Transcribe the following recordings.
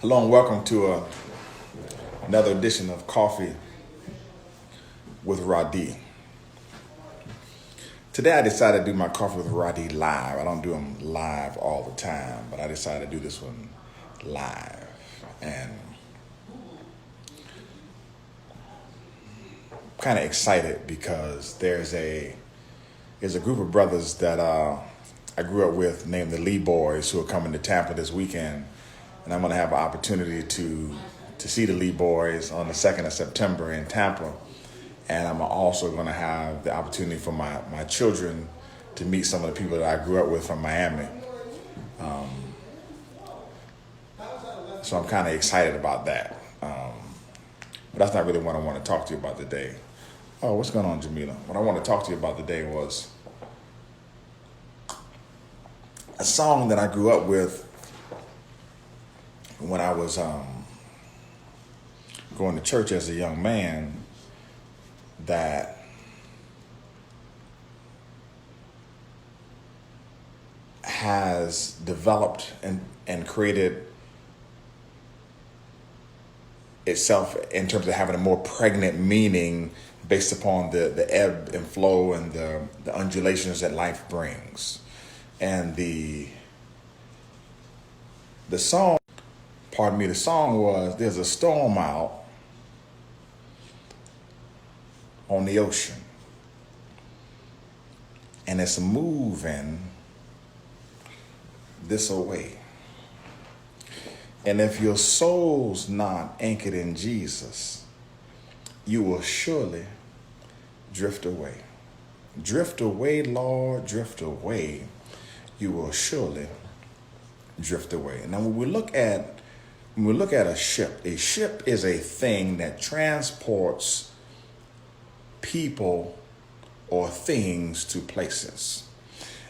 Hello and welcome to another edition of Coffee with Rhadi. Today I decided to do my Coffee with Rhadi live. I don't do them live all the time, but I decided to do this one live. And I'm kind of excited because there's a group of brothers that I grew up with named the Lee Boys who are coming to Tampa this weekend. And I'm going to have an opportunity to see the Lee Boys on the 2nd of September in Tampa. And I'm also going to have the opportunity for my children to meet some of the people that I grew up with from Miami. So I'm kind of excited about that. But that's not really what I want to talk to you about today. Oh, what's going on, Jamila? What I want to talk to you about today was a song that I grew up with when I was going to church as a young man, that has developed and created itself in terms of having a more pregnant meaning based upon the ebb and flow and the undulations that life brings. And the song was, there's a storm out on the ocean, and it's moving this away. And if your soul's not anchored in Jesus, you will surely drift away. Drift away, Lord, drift away. You will surely drift away. And now when we look at a ship is a thing that transports people or things to places.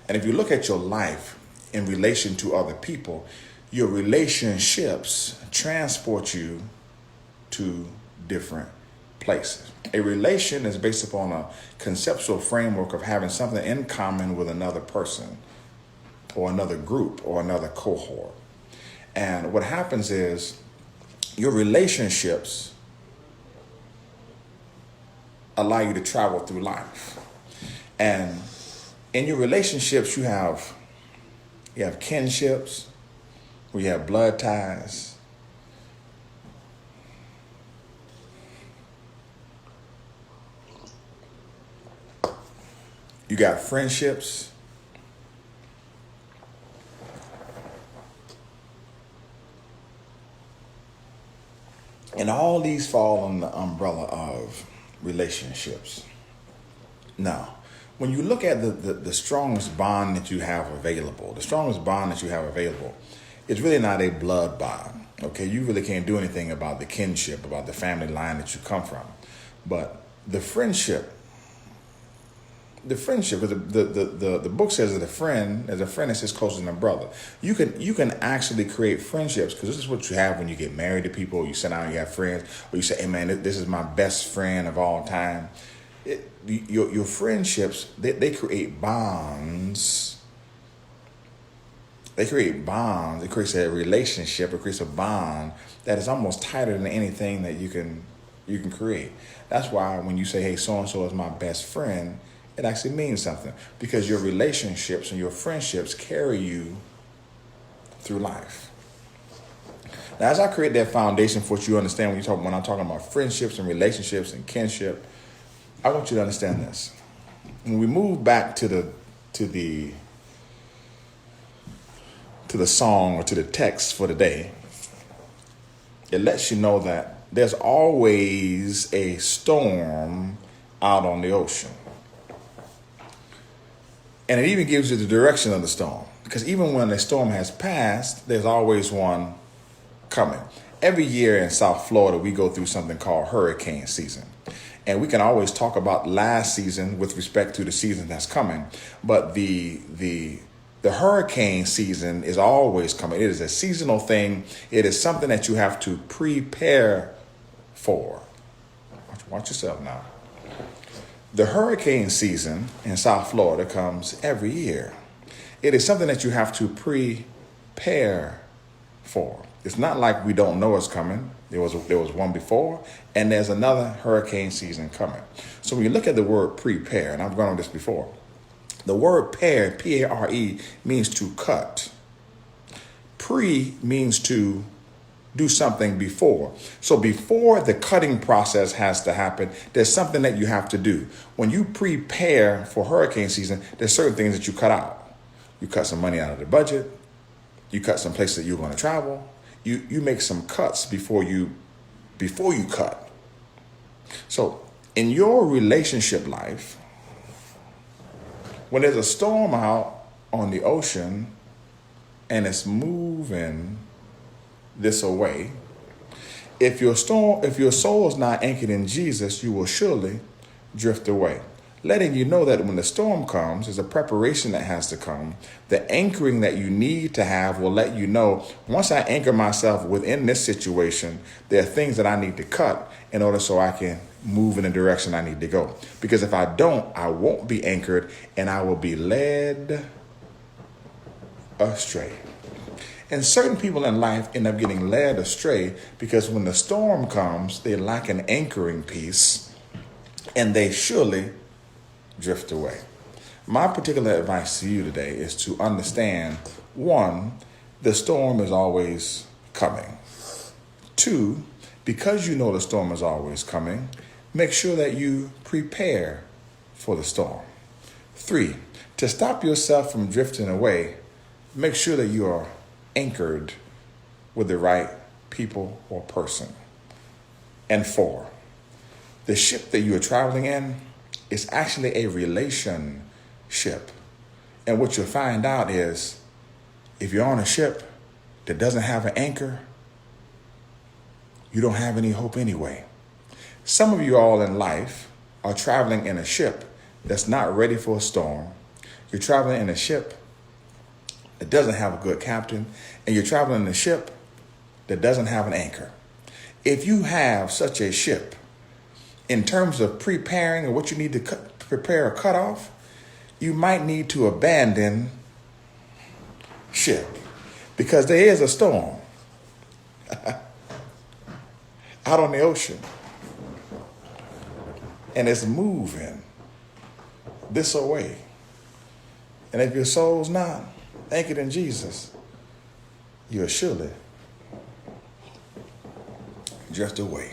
And if you look at your life in relation to other people, your relationships transport you to different places. A relation is based upon a conceptual framework of having something in common with another person or another group or another cohort. And what happens is your relationships allow you to travel through life. And in your relationships, you have kinships, where you have blood ties. You got friendships. And all these fall under the umbrella of relationships. Now, when you look at the strongest bond that you have available, it's really not a blood bond. Okay, you really can't do anything about the kinship, about the family line that you come from. But the friendship, because the book says that a friend is his closer than a brother. You can actually create friendships, because this is what you have when you get married to people. You sit down and you have friends, or you say, hey man, this is my best friend of all time. Your friendships, they create bonds. They create bonds. It creates a relationship. It creates a bond that is almost tighter than anything that you can create. That's why when you say, hey, so-and-so is my best friend, it actually means something, because your relationships and your friendships carry you through life. Now, as I create that foundation for what you understand when I'm talking about friendships and relationships and kinship, I want you to understand this. When we move back to the song or to the text for the day, it lets you know that there's always a storm out on the ocean. And it even gives you the direction of the storm, because even when the storm has passed, there's always one coming. Every year in South Florida, we go through something called hurricane season. And we can always talk about last season with respect to the season that's coming. But the hurricane season is always coming. It is a seasonal thing. It is something that you have to prepare for. Watch yourself now. The hurricane season in South Florida comes every year. It is something that you have to prepare for. It's not like we don't know it's coming. There was one before, and there's another hurricane season coming. So when you look at the word prepare, and I've gone on this before, the word pare, P-A-R-E, means to cut. Pre means to do something before. So before the cutting process has to happen, there's something that you have to do. When you prepare for hurricane season, there's certain things that you cut out. You cut some money out of the budget. You cut some places that you're going to travel. You make some cuts before you cut. So in your relationship life, when there's a storm out on the ocean and it's moving this away, if your soul is not anchored in Jesus, you will surely drift away. Letting you know that when the storm comes, there's a preparation that has to come. The anchoring that you need to have will let you know, once I anchor myself within this situation, there are things that I need to cut in order so I can move in the direction I need to go. Because if I don't, I won't be anchored and I will be led astray. And certain people in life end up getting led astray because when the storm comes, they lack an anchoring piece and they surely drift away. My particular advice to you today is to understand, one, the storm is always coming. Two, because you know the storm is always coming, make sure that you prepare for the storm. Three, to stop yourself from drifting away, make sure that you are anchored with the right people or person. And four, the ship that you are traveling in is actually a relationship. And what you'll find out is if you're on a ship that doesn't have an anchor, you don't have any hope anyway. Some of you all in life are traveling in a ship that's not ready for a storm. You're traveling in a ship that doesn't have a good captain, and you're traveling in a ship that doesn't have an anchor. If you have such a ship, in terms of preparing and what you need to prepare a cutoff, you might need to abandon ship because there is a storm out on the ocean and it's moving this away. And if your soul's not anchored in Jesus, you'll surely drift away.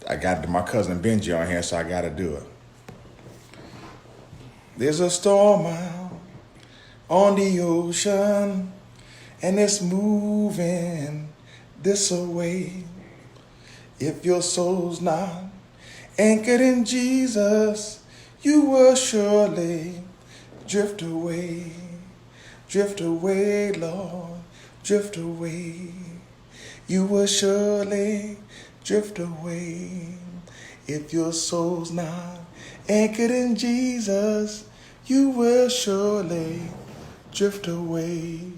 I got my cousin Benji on here, so I got to do it. There's a storm out on the ocean, and it's moving this away. If your soul's not anchored in Jesus, you will surely drift away. Drift away, Lord, drift away. You will surely drift away. If your soul's not anchored in Jesus, you will surely drift away.